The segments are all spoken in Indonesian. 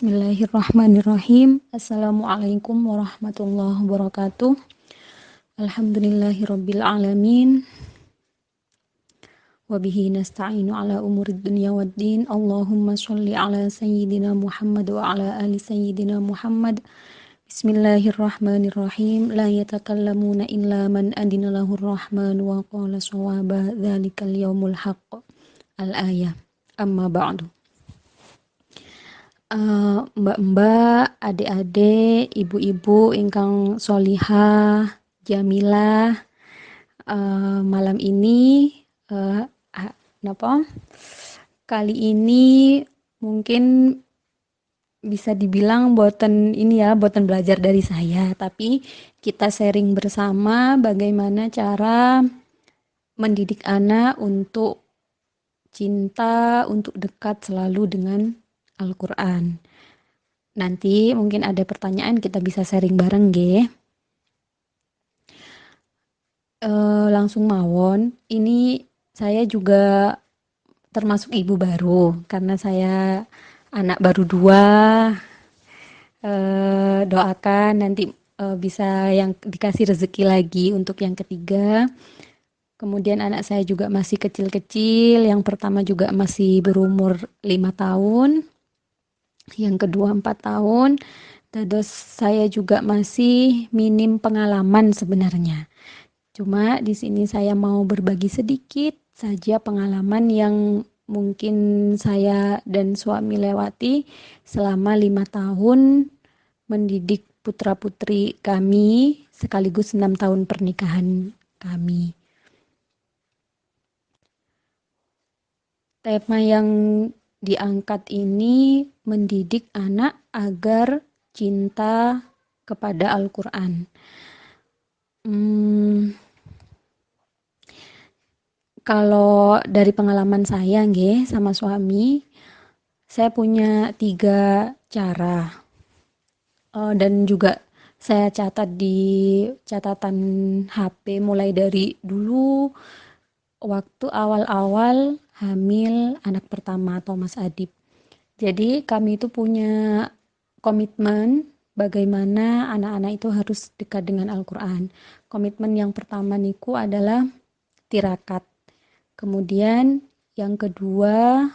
Bismillahirrahmanirrahim. Assalamualaikum warahmatullahi wabarakatuh. Alhamdulillahirabbil alamin. Wa bihi nasta'inu ala umurid dunya waddin. Allahumma shalli ala sayyidina Muhammad wa ala ali sayyidina Muhammad. Bismillahirrahmanirrahim. La yatakallamuna illa man adina lahur rahman wa qala shawaba dzalikal yaumul haqq. Al-ayah. Amma ba'du. Mbak-mbak, adik-adik, ibu-ibu ingkang solihah, jamilah, malam ini kali ini mungkin bisa dibilang boten belajar dari saya, tapi kita sharing bersama bagaimana cara mendidik anak untuk cinta, untuk dekat selalu dengan Al-Quran. Nanti mungkin ada pertanyaan, kita bisa sharing bareng ge. Langsung mawon. Ini saya juga termasuk ibu baru karena saya anak baru 2. Doakan nanti bisa yang dikasih rezeki lagi untuk yang ketiga. Kemudian anak saya juga masih kecil-kecil. Yang pertama juga masih berumur 5 tahun. Yang kedua 4 tahun. Terus saya juga masih minim pengalaman sebenarnya. Cuma di sini saya mau berbagi sedikit saja pengalaman yang mungkin saya dan suami lewati selama 5 tahun mendidik putra-putri kami sekaligus 6 tahun pernikahan kami. Tema yang diangkat ini mendidik anak agar cinta kepada Al-Quran. Kalau dari pengalaman saya sama suami, saya punya 3 cara. Dan juga saya catat di catatan HP mulai dari dulu waktu awal-awal hamil anak pertama atau Mas Adib. Jadi kami itu punya komitmen bagaimana anak-anak itu harus dekat dengan Al-Quran. Komitmen yang pertama niku adalah tirakat. Kemudian yang kedua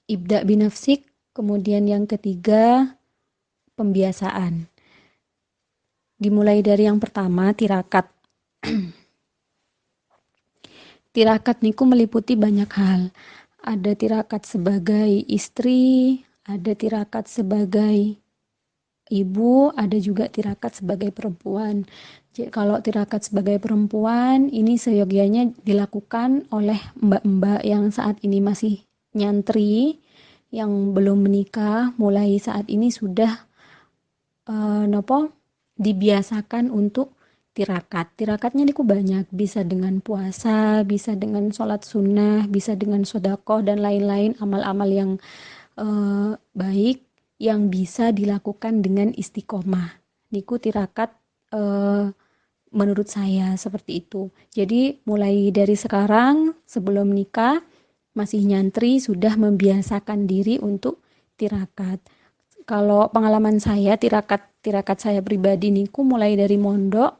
ibda binafsik. Kemudian yang ketiga pembiasaan. Dimulai dari yang pertama tirakat. Tirakat niku meliputi banyak hal. Ada tirakat sebagai istri, ada tirakat sebagai ibu, ada juga tirakat sebagai perempuan. Jadi, kalau tirakat sebagai perempuan, ini seyogianya dilakukan oleh mbak-mbak yang saat ini masih nyantri, yang belum menikah, mulai saat ini sudah dibiasakan untuk tirakat. Tirakatnya niku banyak, bisa dengan puasa, bisa dengan sholat sunnah, bisa dengan sedekah dan lain-lain amal-amal yang baik yang bisa dilakukan dengan istiqomah. Niku tirakat menurut saya seperti itu. Jadi mulai dari sekarang sebelum nikah masih nyantri sudah membiasakan diri untuk tirakat. Kalau pengalaman saya tirakat saya pribadi niku mulai dari mondok.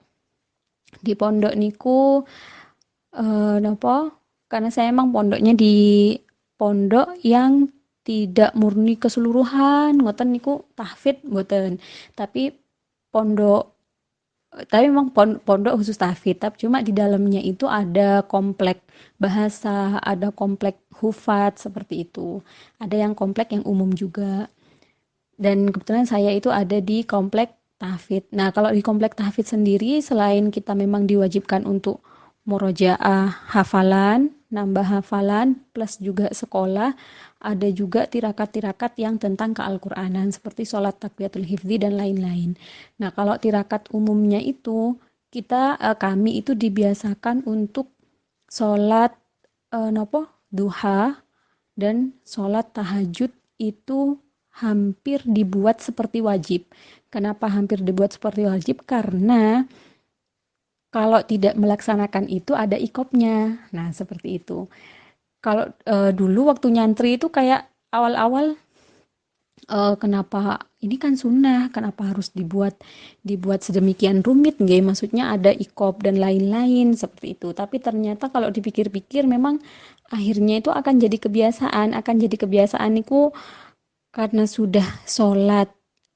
Di pondok niku karena saya emang pondoknya di pondok yang tidak murni keseluruhan, ngoten niku tahfidz mboten. Tapi memang pondok khusus tahfidz, tapi cuma di dalamnya itu ada komplek bahasa, ada komplek hufat seperti itu. Ada yang komplek yang umum juga. Dan kebetulan saya itu ada di komplek tahfidz. Nah, kalau di komplek tahfidz sendiri, selain kita memang diwajibkan untuk murojaah hafalan, nambah hafalan, plus juga sekolah, ada juga tirakat-tirakat yang tentang keal-Quranan, seperti sholat takbiyatul hifzi dan lain-lain. Nah, kalau tirakat umumnya itu, kami itu dibiasakan untuk sholat duha dan sholat tahajud itu hampir dibuat seperti wajib. Kenapa hampir dibuat seperti wajib? Karena kalau tidak melaksanakan itu ada ikopnya. Nah, seperti itu. Kalau dulu waktu nyantri itu kayak awal-awal Kenapa ini kan sunnah, kenapa harus dibuat sedemikian rumit nggih, maksudnya ada iqab dan lain-lain seperti itu. Tapi ternyata kalau dipikir-pikir memang akhirnya itu akan jadi kebiasaan niku karena sudah sholat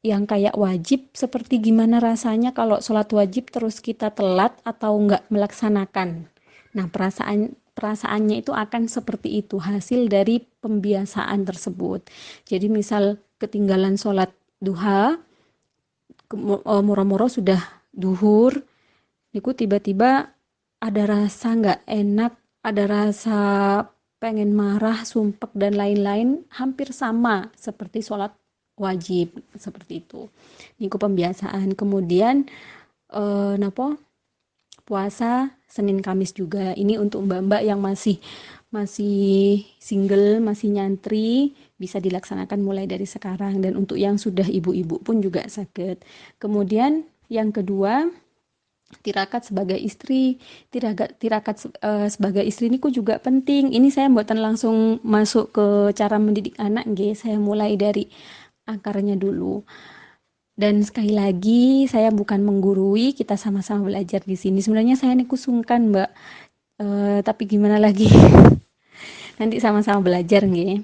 yang kayak wajib, seperti gimana rasanya kalau sholat wajib terus kita telat atau nggak melaksanakan. Nah, perasaannya itu akan seperti itu, hasil dari pembiasaan tersebut. Jadi misal ketinggalan sholat duha, moro-moro sudah duhur, niku tiba-tiba ada rasa nggak enak, ada rasa pengen marah, sumpek dan lain-lain, hampir sama seperti sholat wajib seperti itu. Niku pembiasaan. Kemudian napa puasa Senin Kamis juga. Ini untuk mbak-mbak yang masih masih single, masih nyantri, bisa dilaksanakan mulai dari sekarang. Dan untuk yang sudah ibu-ibu pun juga sakit. Kemudian yang kedua, tirakat sebagai istri. Tirakat sebagai istri ini juga penting. Ini saya mboten langsung masuk ke cara mendidik anak nggih. Saya mulai dari akarnya dulu. Dan sekali lagi saya bukan menggurui, kita sama-sama belajar di sini. Sebenarnya saya niku sungkan, Mbak. Tapi gimana lagi? Nanti sama-sama belajar nggih.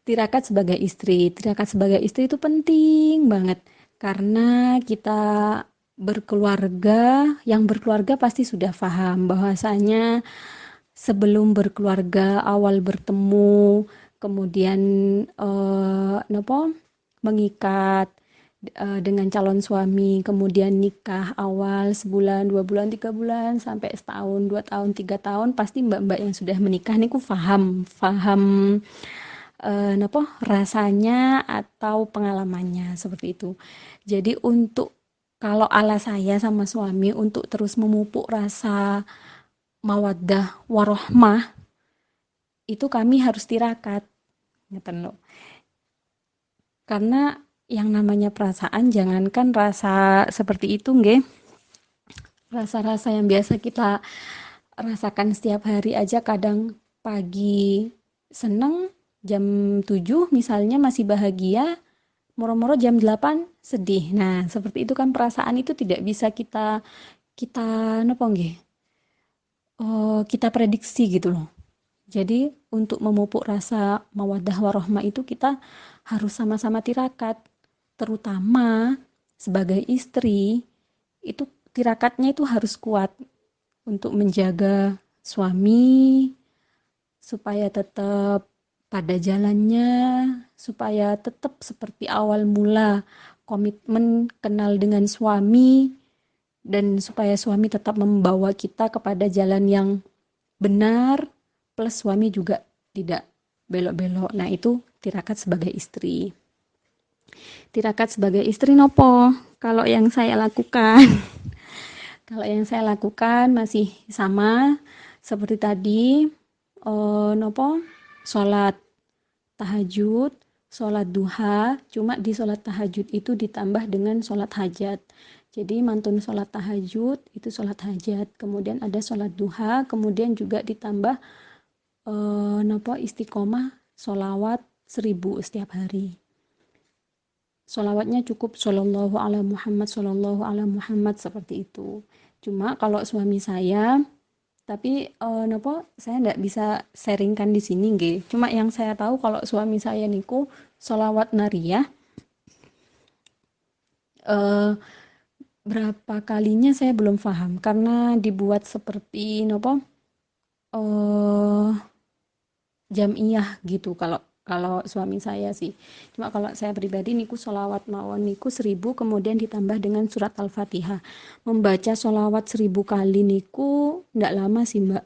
Tirakat sebagai istri itu penting banget karena kita berkeluarga, yang berkeluarga pasti sudah paham bahwasanya sebelum berkeluarga, awal bertemu, kemudian napa mengikat dengan calon suami, kemudian nikah awal sebulan, 2 bulan, 3 bulan, sampai setahun, 2 tahun, 3 tahun, pasti mbak-mbak yang sudah menikah niku paham, paham napa rasanya atau pengalamannya seperti itu. Jadi untuk kalau ala saya sama suami untuk terus memupuk rasa mawaddah warohmah itu kami harus tirakat, ngeten lho. Karena yang namanya perasaan jangankan rasa seperti itu nggih, rasa-rasa yang biasa kita rasakan setiap hari aja kadang pagi seneng jam 7 misalnya masih bahagia, moro-moro jam 8 sedih. Nah, seperti itu kan perasaan itu tidak bisa kita kita napa nggih? Kita prediksi gitu loh. Jadi untuk memupuk rasa mawaddah warahmah itu kita harus sama-sama tirakat, terutama sebagai istri itu tirakatnya itu harus kuat untuk menjaga suami supaya tetap pada jalannya, supaya tetap seperti awal mula komitmen kenal dengan suami dan supaya suami tetap membawa kita kepada jalan yang benar, plus suami juga tidak belok-belok. Nah, itu tirakat sebagai istri. Tirakat sebagai istri nopo? Kalau yang saya lakukan, kalau yang saya lakukan masih sama seperti tadi, nopo? Sholat tahajud, sholat duha, cuma di sholat tahajud itu ditambah dengan sholat hajat. Jadi mantun sholat tahajud itu sholat hajat, kemudian ada sholat duha, kemudian juga ditambah napa istiqomah sholawat 1000 setiap hari. Sholawatnya cukup Shallallahu ala Muhammad, Shallallahu ala Muhammad seperti itu. Cuma kalau suami saya, tapi napa saya nggak bisa sharingkan di sini nggih. Cuma yang saya tahu kalau suami saya niku sholawat nariyah eh, berapa kalinya saya belum paham karena dibuat seperti napa eh Jam'iyah gitu kalau kalau suami saya sih. Cuma kalau saya pribadi niku sholawat mawon niku 1000 kemudian ditambah dengan surat Al-Fatihah. Membaca sholawat 1000 kali niku ndak lama sih Mbak.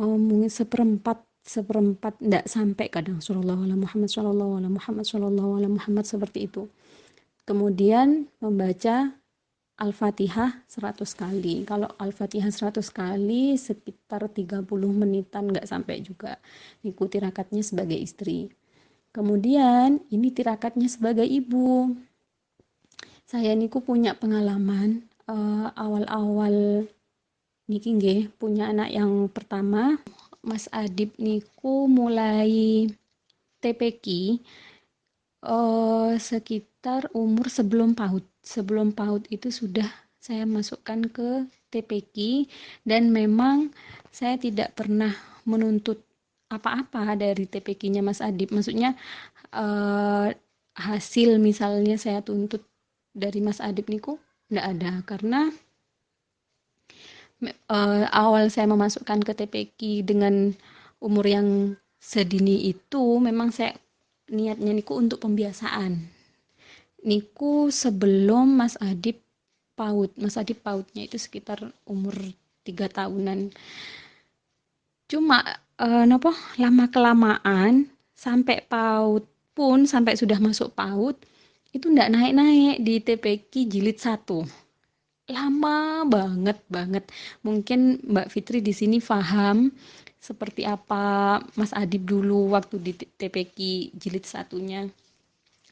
Mungkin seperempat ndak sampai kadang Shallallahu alaihi Muhammad Shallallahu alaihi Muhammad Shallallahu alaihi Muhammad seperti itu. Kemudian membaca Al-Fatihah 100 kali. Kalau Al-Fatihah 100 kali sekitar 30 menitan nggak sampai juga. Niku tirakatnya sebagai istri. Kemudian ini tirakatnya sebagai ibu. Saya niku punya pengalaman awal-awal niki nggih punya anak yang pertama, Mas Adib niku mulai TPQ Sekitar umur sebelum PAUD. Sebelum PAUD itu sudah saya masukkan ke TPQ dan memang saya tidak pernah menuntut apa-apa dari TPQ-nya Mas Adib. Maksudnya eh, hasil misalnya saya tuntut dari Mas Adib niku enggak ada karena awal saya memasukkan ke TPQ dengan umur yang sedini itu memang saya niatnya niku untuk pembiasaan. Niku sebelum Mas Adip PAUD. Mas Adip PAUDnya itu sekitar umur 3 tahunan. Cuma napa lama kelamaan sampai PAUD pun sampai sudah masuk PAUD itu ndak naik-naik di TPQ jilid 1. Lama banget banget. Mungkin Mbak Fitri di sini paham seperti apa Mas Adib dulu waktu di TPQ jilid satunya.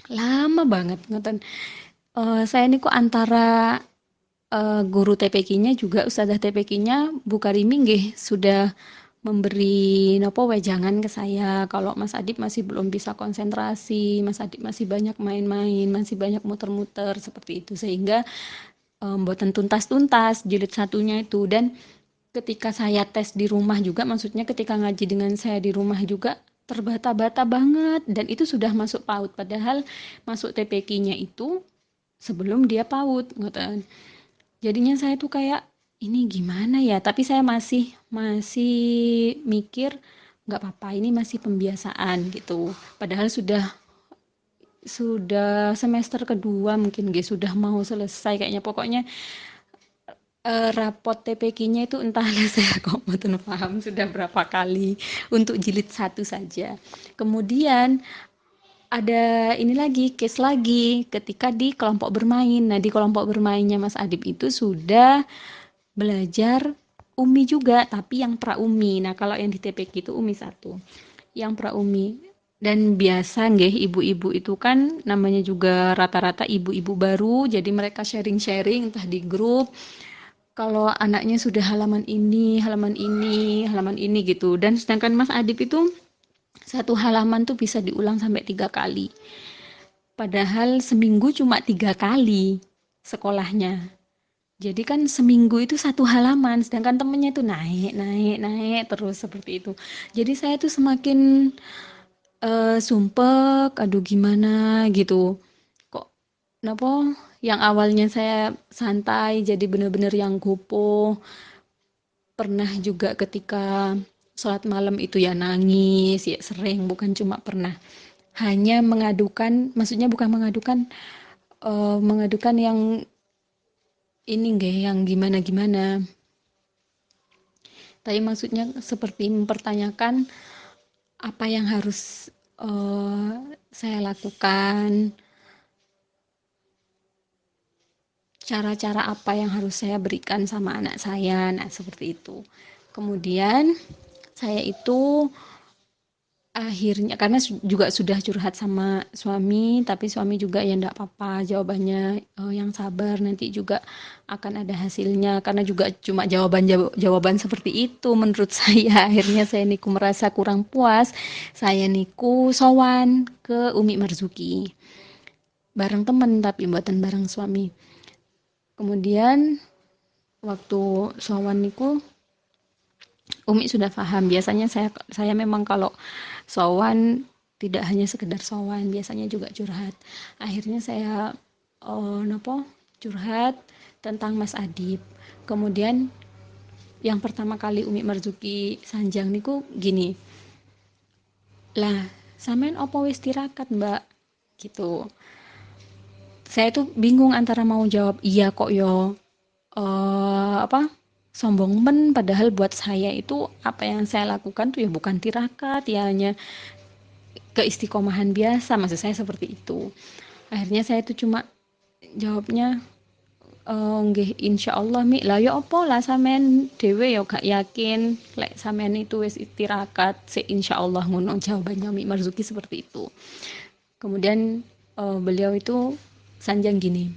Lama banget ngoten. Saya ini kok antara guru TPQ-nya juga ustazah TPQ-nya Bu Karimi nggih sudah memberi nopo wejangan ke saya kalau Mas Adib masih belum bisa konsentrasi, Mas Adib masih banyak main-main, masih banyak muter-muter seperti itu sehingga mboten tuntas-tuntas jilid satunya itu dan ketika saya tes di rumah juga maksudnya ketika ngaji dengan saya di rumah juga terbata-bata banget dan itu sudah masuk PAUD padahal masuk TPQ-nya itu sebelum dia PAUD ngoten. Jadinya saya tuh kayak ini gimana ya? Tapi saya masih masih mikir nggak apa-apa ini masih pembiasaan gitu. Padahal sudah semester kedua mungkin guys sudah mau selesai kayaknya pokoknya rapot TPQ-nya itu entahlah saya kok mboten paham sudah berapa kali untuk jilid satu saja. Kemudian ada ini lagi, case lagi ketika di kelompok bermain. Nah, di kelompok bermainnya Mas Adib itu sudah belajar UMI juga, tapi yang pra-UMI. Nah, kalau yang di TPQ itu UMI satu. Yang pra-UMI. Dan biasa nggih ibu-ibu itu kan namanya juga rata-rata ibu-ibu baru, jadi mereka sharing-sharing entah di grup kalau anaknya sudah halaman ini, halaman ini, halaman ini gitu. Dan sedangkan Mas Adib itu satu halaman tuh bisa diulang sampai 3 kali. Padahal seminggu cuma 3 kali sekolahnya. Jadi kan seminggu itu satu halaman, sedangkan temennya itu naik, naik, naik terus seperti itu. Jadi saya tuh semakin sumpek, aduh gimana gitu. Kok napa yang awalnya saya santai jadi bener-bener yang gopoh. Pernah juga ketika sholat malam itu ya nangis, ya sering, bukan cuma pernah. Hanya mengadukan, maksudnya bukan mengadukan, mengadukan yang ini nggih, yang gimana-gimana. Tapi maksudnya seperti mempertanyakan apa yang harus saya lakukan, cara-cara apa yang harus saya berikan sama anak saya, nah seperti itu. Kemudian saya itu akhirnya karena juga sudah curhat sama suami, tapi suami juga ya enggak apa-apa jawabannya yang sabar nanti juga akan ada hasilnya karena juga cuma jawaban seperti itu menurut saya akhirnya saya niku merasa kurang puas saya niku sowan ke Umi Marzuki bareng temen tapi buatan bareng suami kemudian waktu sowan niku Umi sudah paham. Biasanya saya memang kalau sowan tidak hanya sekedar sowan, biasanya juga curhat. Akhirnya saya nopo curhat tentang Mas Adib. Kemudian yang pertama kali Umi Marzuki sanjang niku gini. Lah, sampean opo wis tirakat, Mbak? Gitu. Saya tuh bingung antara mau jawab iya kok yo apa sombong men padahal buat saya itu apa yang saya lakukan tuh ya bukan tirakat ya hanya keistiqomahan biasa maksud saya seperti itu akhirnya saya tuh cuma jawabnya nggih insyaallah mi lah ya apa lah sampean dhewe ya gak yakin lek sampean itu wis tirakat se insyaallah ngono jawabannya Mi Marzuki seperti itu kemudian beliau itu sanjang gini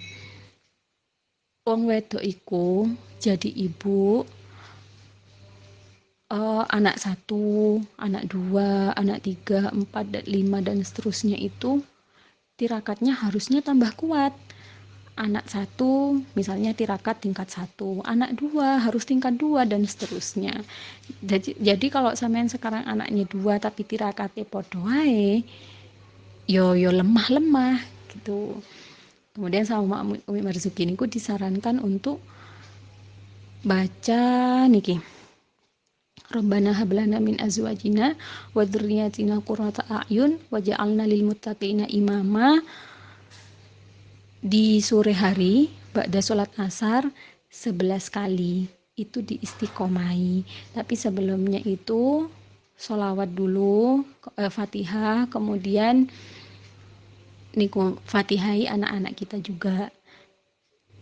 wong wedok iku jadi ibu anak satu, anak dua, anak tiga, empat, dan lima, dan seterusnya itu tirakatnya harusnya tambah kuat. Anak satu misalnya tirakat tingkat satu, anak dua harus tingkat dua, dan seterusnya. Jadi kalau sampean sekarang anaknya dua tapi tirakatnya podo wae, yo lemah-lemah gitu. Kemudian sama Umi Marzuki niku disarankan untuk baca niki, Rabbana hab lana min azwajina wa dzurriyyatina qurrata a'yun waj'alna lil muttaqina imama di sore hari ba'da sholat asar 11 kali. Itu diistiqomai. Tapi sebelumnya itu sholawat dulu, Fatihah, kemudian niku Fatihai anak-anak kita juga.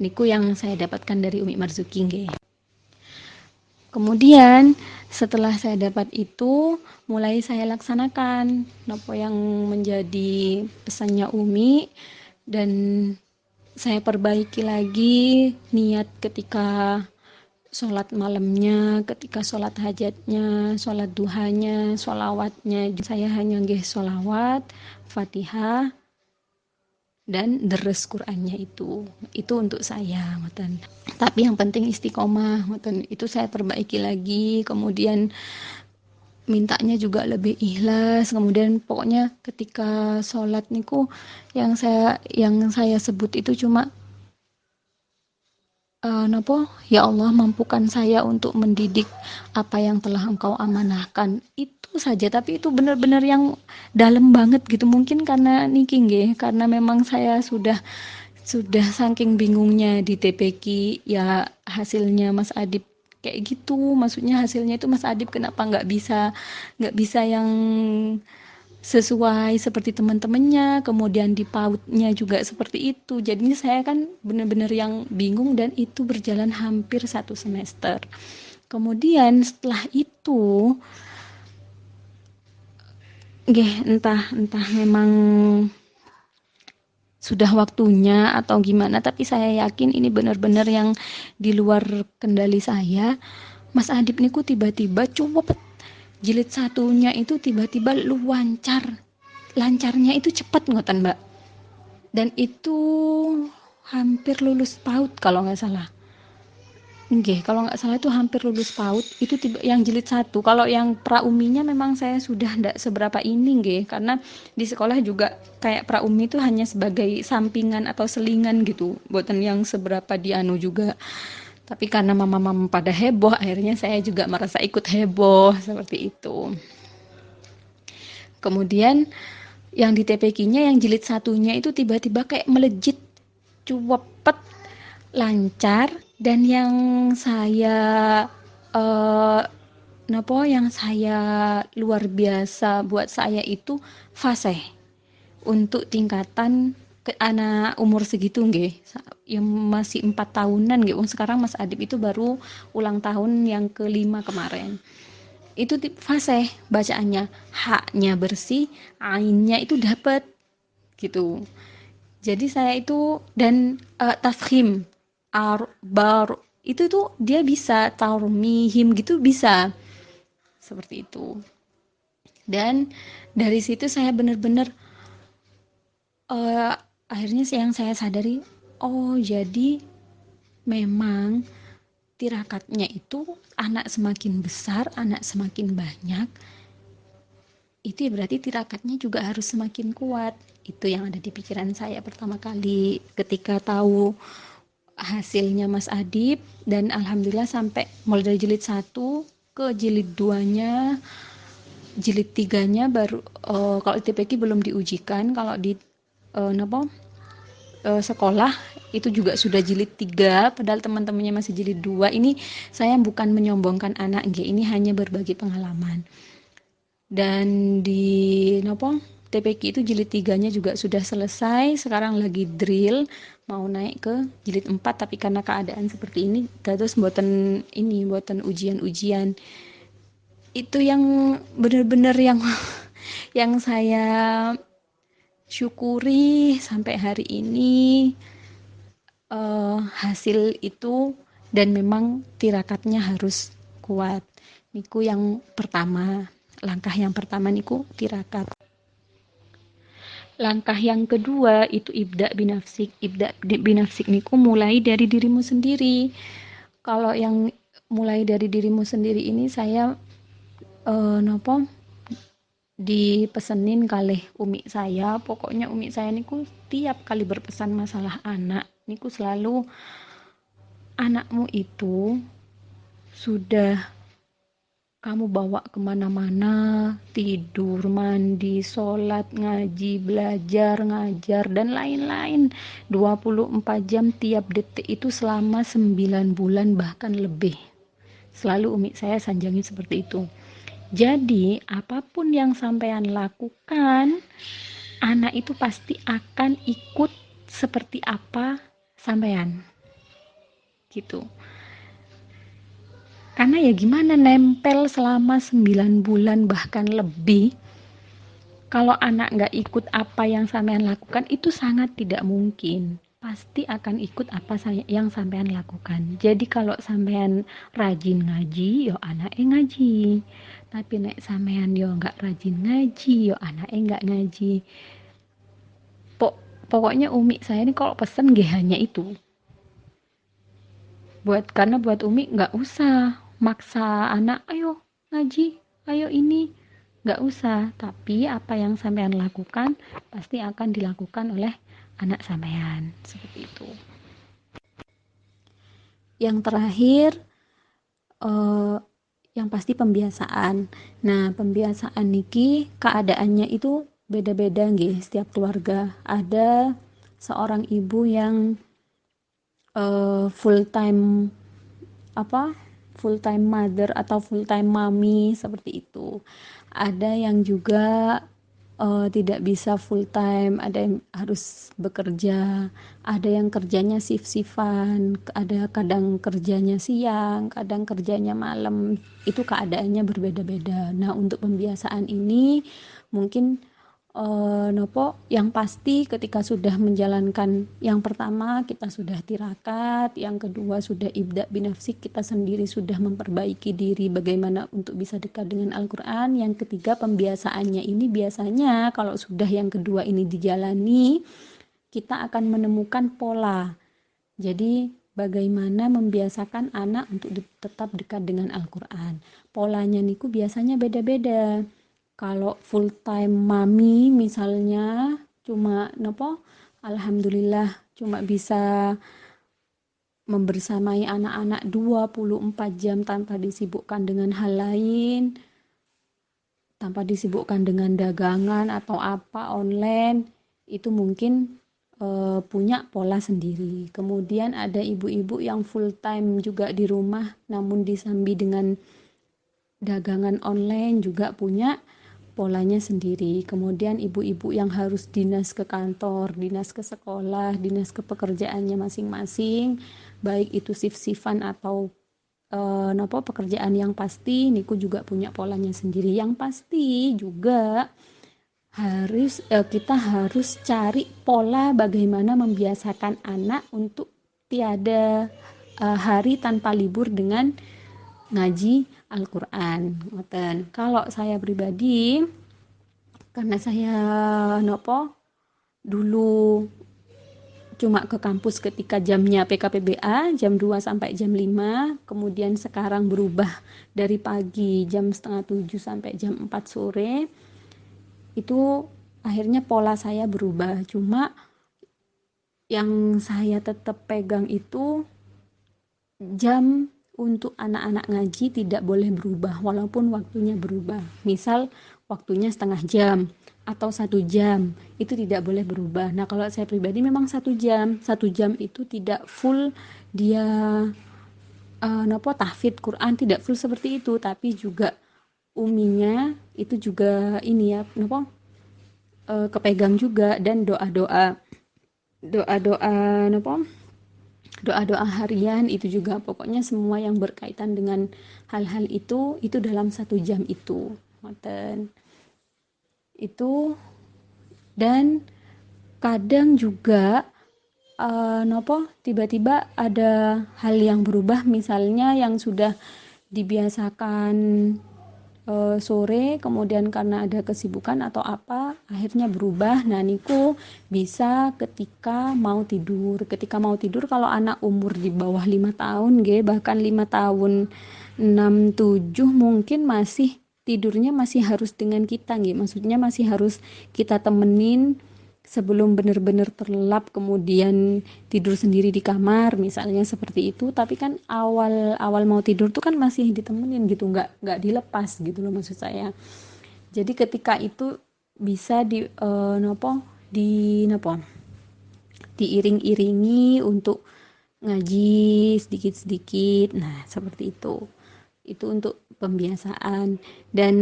Niku yang saya dapatkan dari Umi Marzuki nggih. Kemudian setelah saya dapat itu, mulai saya laksanakan apa yang menjadi pesannya Umi, dan saya perbaiki lagi niat ketika sholat malamnya, ketika sholat hajatnya, sholat duhanya, sholawatnya. Saya hanya nggih sholawat, Fatihah, dan deres Qur'annya itu untuk saya, ngoten. Tapi yang penting istiqomah, ngoten. Itu saya perbaiki lagi, kemudian mintanya juga lebih ikhlas. Kemudian pokoknya ketika sholat niku yang saya sebut itu cuma nopo, ya Allah mampukan saya untuk mendidik apa yang telah Engkau amanahkan, itu saja. Tapi itu benar-benar yang dalam banget gitu. Mungkin karena niki nggih, karena memang saya sudah saking bingungnya di TPQ, ya hasilnya Mas Adib kayak gitu. Maksudnya hasilnya itu Mas Adib kenapa nggak bisa yang sesuai seperti teman-temannya, kemudian di PAUD-nya juga seperti itu. Jadinya saya kan benar-benar yang bingung, dan itu berjalan hampir 1 semester. Kemudian setelah itu, entah memang sudah waktunya atau gimana, tapi saya yakin ini benar-benar yang di luar kendali saya. Mas Adib niku tiba-tiba cuwep, jilid satunya itu tiba-tiba lancarnya itu cepat ngoten Mbak, dan itu hampir lulus PAUD kalau nggak salah. Nggih, kalau nggak salah itu hampir lulus PAUD, itu yang jilid satu. Kalau yang prauminya memang saya sudah nggak seberapa ini nggih, karena di sekolah juga kayak praumi itu hanya sebagai sampingan atau selingan gitu, buatan yang seberapa dianu juga. Tapi karena mama-mama pada heboh, akhirnya saya juga merasa ikut heboh seperti itu. Kemudian yang di TPQ-nya yang jilid satunya itu tiba-tiba kayak melejit, cuwepet, lancar. Dan yang saya eh, yang saya luar biasa buat saya itu fasih untuk tingkatan ke anak umur segitu nggih, yang masih 4 tahunan nggih. Sekarang Mas Adib itu baru ulang tahun yang kelima kemarin. Itu fasih bacaannya, haknya bersih, ainnya itu dapat gitu. Jadi saya itu, dan tafkhim, bar itu tuh dia bisa, tarmihim gitu bisa, seperti itu. Dan dari situ saya benar-benar akhirnya yang saya sadari, oh jadi memang tirakatnya itu anak semakin besar, anak semakin banyak, itu berarti tirakatnya juga harus semakin kuat. Itu yang ada di pikiran saya pertama kali ketika tahu hasilnya Mas Adib. Dan alhamdulillah sampai mulai dari jilid 1 ke jilid 2-nya, jilid 3-nya baru kalau di TPQ belum diujikan. Kalau di sekolah itu juga sudah jilid 3, padahal teman-temannya masih jilid 2. Ini saya bukan menyombongkan anak, ini hanya berbagi pengalaman. Dan di TPQ itu jilid 3-nya juga sudah selesai, sekarang lagi drill mau naik ke jilid 4, tapi karena keadaan seperti ini terus buatan ujian-ujian. Itu yang benar-benar yang yang saya syukuri sampai hari ini, hasil itu. Dan memang tirakatnya harus kuat. Niku yang pertama, langkah yang pertama niku tirakat. Langkah yang kedua itu ibda binafsik. Ibda binafsik niku mulai dari dirimu sendiri. Kalau yang mulai dari dirimu sendiri ini saya nopo dipesenin kalih umi saya. Pokoknya umi saya niku tiap kali berpesan masalah anak niku selalu, anakmu itu sudah kamu bawa kemana-mana, tidur, mandi, sholat, ngaji, belajar, ngajar, dan lain-lain. 24 jam tiap detik itu selama 9 bulan bahkan lebih. Selalu umi saya sanjangi seperti itu. Jadi, apapun yang sampean lakukan, anak itu pasti akan ikut seperti apa sampean. Gitu. Karena ya gimana nempel selama 9 bulan bahkan lebih, kalau anak nggak ikut apa yang sampean lakukan itu sangat tidak mungkin. Pasti akan ikut apa yang sampean lakukan. Jadi kalau sampean rajin ngaji, yo anaknya ngaji. Tapi nek sampean yo nggak rajin ngaji, yo anaknya nggak ngaji. Pokoknya umi saya ini kalau pesen gak hanya itu. Karena buat umi nggak usah maksa anak, ayo ngaji, ayo ini, nggak usah. Tapi apa yang sampean lakukan pasti akan dilakukan oleh anak sampean, seperti itu. Yang terakhir, eh, yang pasti pembiasaan. Nah, pembiasaan niki keadaannya itu beda-beda nggih setiap keluarga. Ada seorang ibu yang full time apa full time mother atau full time mommy seperti itu. Ada yang juga tidak bisa full time, ada yang harus bekerja, ada yang kerjanya shift-shiftan, ada kadang kerjanya siang, kadang kerjanya malam. Itu keadaannya berbeda-beda. Nah, untuk pembiasaan ini mungkin nopo yang pasti ketika sudah menjalankan yang pertama kita sudah tirakat, yang kedua sudah ibda binafsik, kita sendiri sudah memperbaiki diri bagaimana untuk bisa dekat dengan Al-Quran. Yang ketiga pembiasaannya ini biasanya kalau sudah yang kedua ini dijalani, kita akan menemukan pola. Jadi bagaimana membiasakan anak untuk tetap dekat dengan Al-Quran. Polanya niku biasanya beda-beda. Kalau full time mami misalnya cuma nopo, alhamdulillah cuma bisa membersamai anak-anak 24 jam tanpa disibukkan dengan hal lain, tanpa disibukkan dengan dagangan atau apa online, itu mungkin punya pola sendiri. Kemudian ada ibu-ibu yang full time juga di rumah namun disambi dengan dagangan online juga punya polanya sendiri. Kemudian ibu-ibu yang harus dinas ke kantor, dinas ke sekolah, dinas ke pekerjaannya masing-masing, baik itu shift-shiftan atau nopo pekerjaan yang pasti, niku juga punya polanya sendiri. Yang pasti juga kita harus cari pola bagaimana membiasakan anak untuk tiada hari tanpa libur dengan ngaji Al-Quran. Kalau saya pribadi, karena saya nopo dulu cuma ke kampus ketika jamnya PKPBA jam 2 sampai jam 5, kemudian sekarang berubah dari pagi jam setengah 7 sampai jam 4 sore, itu akhirnya pola saya berubah. Cuma yang saya tetap pegang itu jam untuk anak-anak ngaji tidak boleh berubah walaupun waktunya berubah. Misal waktunya setengah jam atau 1 jam, itu tidak boleh berubah. Nah, kalau saya pribadi memang 1 jam itu tidak full dia nopo tahfidz Quran, tidak full seperti itu, tapi juga uminya itu juga ini ya nopo kepegang juga, dan doa-doa nopo doa-doa harian itu juga, pokoknya semua yang berkaitan dengan hal-hal itu dalam 1 jam itu. Itu. Dan kadang juga nopo tiba-tiba ada hal yang berubah, misalnya yang sudah dibiasakan sore, kemudian karena ada kesibukan atau apa akhirnya berubah. Nah niku bisa ketika mau tidur kalau anak umur di bawah 5 tahun nggih, bahkan 5 tahun 6 7 mungkin masih tidurnya masih harus dengan kita nggih, maksudnya masih harus kita temenin sebelum benar-benar terlelap kemudian tidur sendiri di kamar misalnya seperti itu. Tapi kan awal-awal mau tidur tuh kan masih ditemenin gitu, nggak dilepas gitu loh maksud saya. Jadi ketika itu bisa nopo di nopo diiring-iringi untuk ngaji sedikit-sedikit. Nah seperti itu untuk pembiasaan. Dan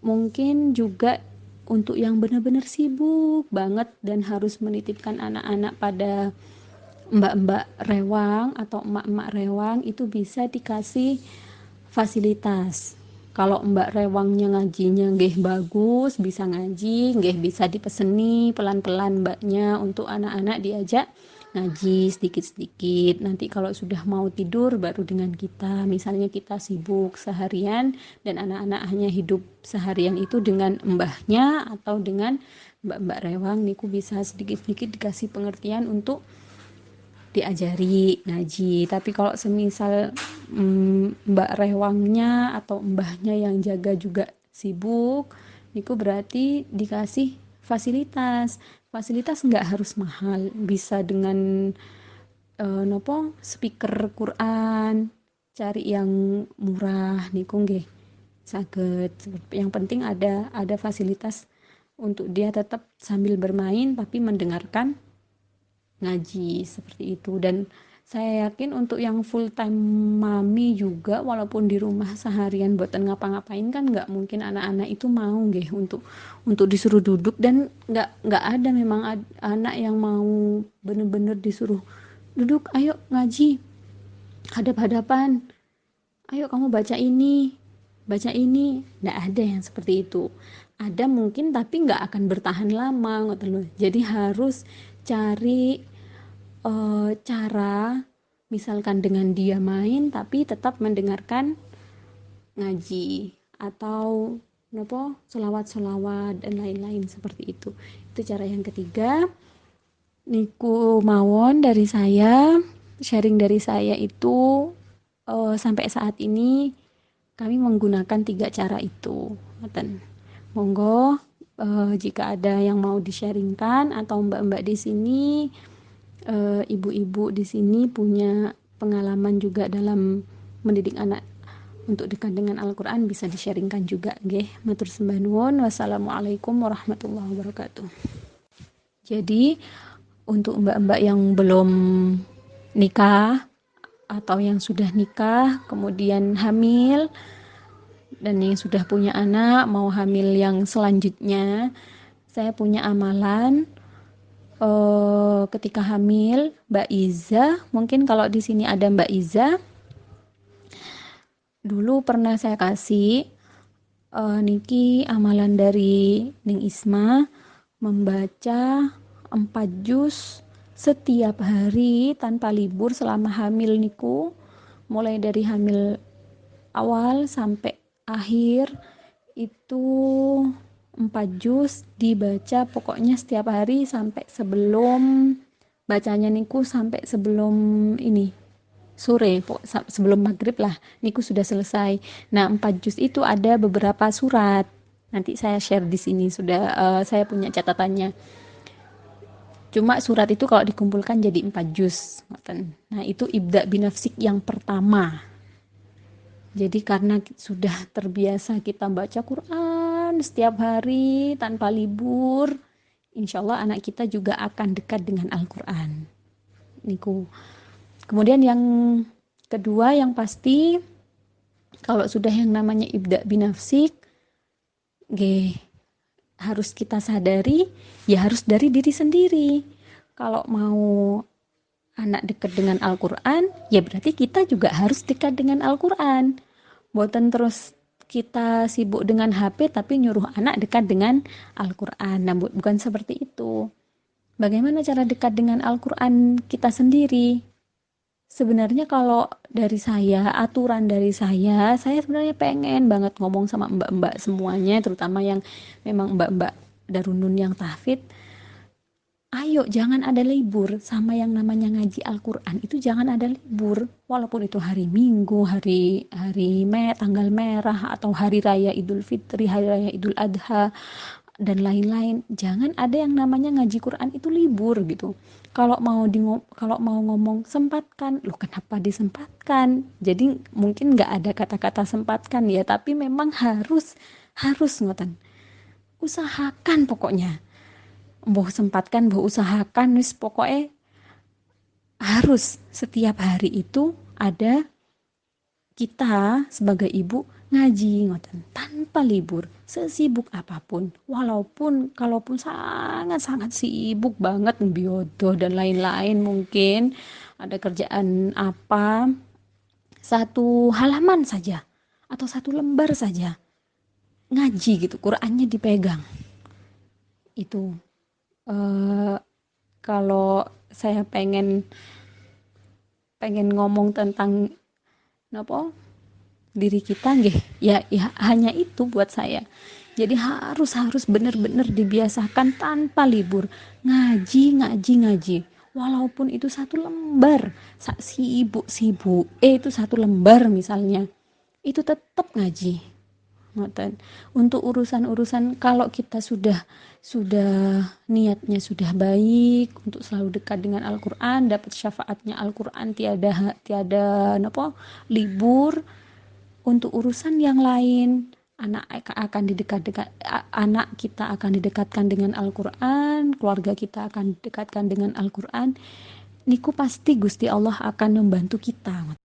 mungkin juga untuk yang benar-benar sibuk banget dan harus menitipkan anak-anak pada mbak-mbak rewang atau emak-emak rewang, itu bisa dikasih fasilitas. Kalau mbak rewangnya ngajinya nggih bagus, bisa ngaji, nggih bisa dipeseni pelan-pelan mbaknya untuk anak-anak diajak ngaji sedikit-sedikit. Nanti kalau sudah mau tidur baru dengan kita. Misalnya kita sibuk seharian dan anak-anak hanya hidup seharian itu dengan mbahnya atau dengan mbak-mbak rewang, niku bisa sedikit-sedikit dikasih pengertian untuk diajari ngaji. Tapi kalau semisal mbak rewangnya atau mbahnya yang jaga juga sibuk, niku berarti dikasih fasilitas. Fasilitas nggak harus mahal, bisa dengan nopo speaker Quran, cari yang murah niku nggih saged. Yang penting ada fasilitas untuk dia tetap sambil bermain tapi mendengarkan ngaji seperti itu. Dan saya yakin untuk yang full time mami juga walaupun di rumah seharian buatan ngapa-ngapain kan nggak mungkin anak-anak itu mau nggih untuk disuruh duduk. Dan nggak ada memang anak yang mau bener-bener disuruh duduk ayo ngaji hadap-hadapan, ayo kamu baca ini, nggak ada yang seperti itu. Ada mungkin tapi nggak akan bertahan lama ngoten loh. Jadi harus cari cara misalkan dengan dia main tapi tetap mendengarkan ngaji atau nopo solawat-solawat dan lain-lain seperti itu cara yang ketiga. Niku mawon dari saya, sharing dari saya itu sampai saat ini kami menggunakan 3 cara itu. Monggo jika ada yang mau di-sharingkan atau mbak-mbak di sini, ibu-ibu di sini punya pengalaman juga dalam mendidik anak untuk dekat dengan Al-Qur'an, bisa di-sharingkan juga nggih. Matur sembah nuwun. Wassalamualaikum warahmatullahi wabarakatuh. Jadi untuk mbak-mbak yang belum nikah atau yang sudah nikah kemudian hamil dan yang sudah punya anak mau hamil yang selanjutnya, saya punya amalan ketika hamil. Mbak Iza, mungkin kalau di sini ada Mbak Iza, dulu pernah saya kasih niki amalan dari Ning Isma, membaca 4 juz setiap hari tanpa libur selama hamil niku, mulai dari hamil awal sampai akhir itu 4 juz dibaca pokoknya setiap hari sampai sebelum bacanya niku sampai sebelum ini sore, sebelum maghrib lah niku sudah selesai. Nah 4 juz itu ada beberapa surat, nanti saya share di sini, sudah saya punya catatannya. Cuma surat itu kalau dikumpulkan jadi 4 juz. Nah itu ibda binafsik yang pertama. Jadi karena sudah terbiasa kita baca Quran setiap hari tanpa libur, insya Allah anak kita juga akan dekat dengan Al-Quran. Niku. Kemudian yang kedua yang pasti, kalau sudah yang namanya ibda binafsik, harus kita sadari, ya harus dari diri sendiri. Kalau mau anak dekat dengan Al-Quran, ya berarti kita juga harus dekat dengan Al-Quran. Boten terus kita sibuk dengan HP tapi nyuruh anak dekat dengan Al-Quran. Nah, bukan seperti itu. Bagaimana cara dekat dengan Al-Quran kita sendiri? Sebenarnya kalau dari saya, aturan dari saya sebenarnya pengen banget ngomong sama mbak-mbak semuanya, terutama yang memang mbak-mbak darunun yang tahfidz. Ayo, jangan ada libur sama yang namanya ngaji Al-Quran. Itu jangan ada libur. Walaupun itu hari Minggu, tanggal merah, atau hari raya Idul Fitri, hari raya Idul Adha, dan lain-lain. Jangan ada yang namanya ngaji Quran itu libur gitu. Kalau mau ngomong sempatkan, loh kenapa disempatkan? Jadi mungkin nggak ada kata-kata sempatkan ya, tapi memang harus ngoten. Usahakan pokoknya. Mbah sempatkan, mbah usahakan, wis pokoknya harus setiap hari itu ada kita sebagai ibu ngaji ngoten tanpa libur, sesibuk apapun, walaupun kalaupun sangat-sangat sibuk banget biodo dan lain-lain, mungkin ada kerjaan apa, satu halaman saja atau satu lembar saja ngaji gitu, Qurannya dipegang. Itu eh, kalau saya pengen pengen ngomong tentang napa diri kita nggih, ya hanya itu buat saya. Jadi harus harus benar-benar dibiasakan tanpa libur ngaji ngaji ngaji, walaupun itu satu lembar, sibuk itu satu lembar misalnya, itu tetap ngaji ngoten. Untuk urusan-urusan, kalau kita sudah niatnya sudah baik untuk selalu dekat dengan Al-Qur'an, dapat syafaatnya Al-Qur'an, tiada tiada napa libur. Untuk urusan yang lain, anak kita akan didekatkan dengan Al-Qur'an, keluarga kita akan didekatkan dengan Al-Qur'an. Niku pasti Gusti Allah akan membantu kita.